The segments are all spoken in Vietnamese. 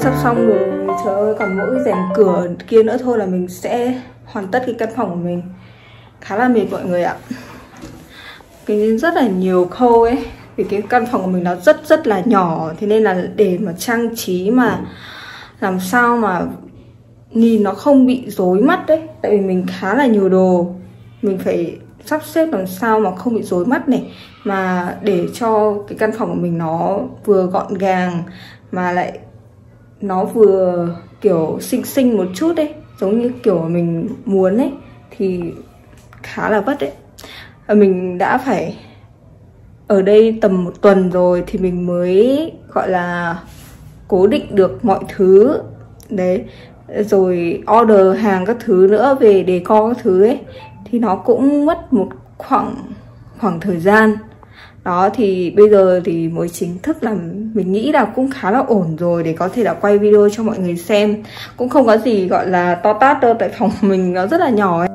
sắp xong rồi. Trời ơi, còn mỗi rèm cửa kia nữa thôi là mình sẽ hoàn tất cái căn phòng của mình. Khá là mệt mọi người ạ. Cái rất là nhiều khâu ấy. Vì cái căn phòng của mình nó rất là nhỏ. Thế nên là để mà trang trí mà làm sao mà nhìn nó không bị rối mắt đấy. Tại vì mình khá là nhiều đồ, mình phải sắp xếp làm sao mà không bị rối mắt này, mà để cho cái căn phòng của mình nó vừa gọn gàng mà lại nó vừa kiểu xinh một chút đấy, giống như kiểu mình muốn ấy, thì khá là vất đấy. Mình đã phải ở đây tầm 1 tuần rồi thì mình mới gọi là cố định được mọi thứ đấy, rồi order hàng các thứ nữa về decor các thứ ấy, thì nó cũng mất một khoảng thời gian đó. Thì bây giờ thì mới chính thức là mình nghĩ là cũng khá là ổn rồi để có thể là quay video cho mọi người xem. Cũng không có gì gọi là to tát đâu, tại phòng mình nó rất là nhỏ ấy.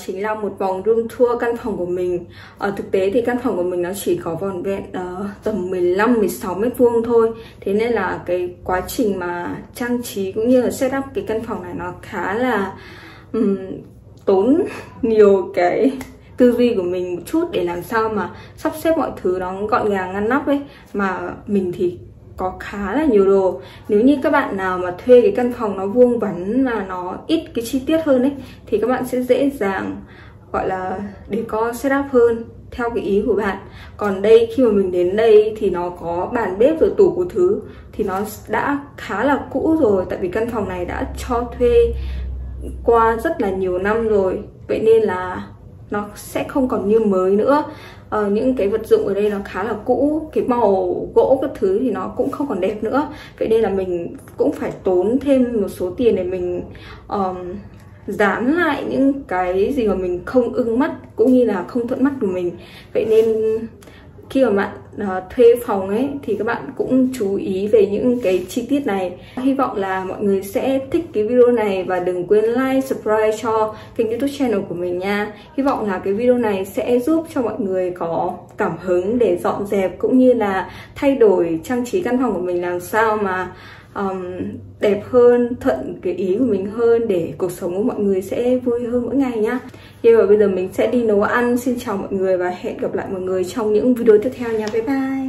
Chính là một vòng room tour căn phòng của mình. Thực tế thì căn phòng của mình nó chỉ có vỏn vẹn tầm 15-16 mét vuông thôi. Thế nên là cái quá trình mà trang trí cũng như là setup cái căn phòng này nó khá là tốn nhiều cái tư duy của mình một chút để làm sao mà sắp xếp mọi thứ nó gọn gàng ngăn nắp ấy. Mà mình thì có khá là nhiều đồ. Nếu như các bạn nào mà thuê cái căn phòng nó vuông vắn mà nó ít cái chi tiết hơn ấy, thì các bạn sẽ dễ dàng gọi là decor setup hơn theo cái ý của bạn. Còn đây khi mà mình đến đây thì nó có bàn bếp rồi tủ của thứ thì nó đã khá là cũ rồi, tại vì căn phòng này đã cho thuê qua rất là nhiều năm rồi. Vậy nên là nó sẽ không còn như mới nữa. Những cái vật dụng ở đây nó khá là cũ, cái màu gỗ các thứ thì nó cũng không còn đẹp nữa. Vậy nên là mình cũng phải tốn thêm một số tiền để mình dán lại những cái gì mà mình không ưng mắt cũng như là không thuận mắt của mình. Vậy nên khi mà bạn thuê phòng ấy thì các bạn cũng chú ý về những cái chi tiết này. Hy vọng là mọi người sẽ thích cái video này và đừng quên like, subscribe cho kênh YouTube channel của mình nha. Hy vọng là cái video này sẽ giúp cho mọi người có cảm hứng để dọn dẹp cũng như là thay đổi trang trí căn phòng của mình làm sao mà đẹp hơn, thuận cái ý của mình hơn để cuộc sống của mọi người sẽ vui hơn mỗi ngày nhá. Bây giờ mình sẽ đi nấu ăn. Xin chào mọi người và hẹn gặp lại mọi người trong những video tiếp theo nha. Bye bye.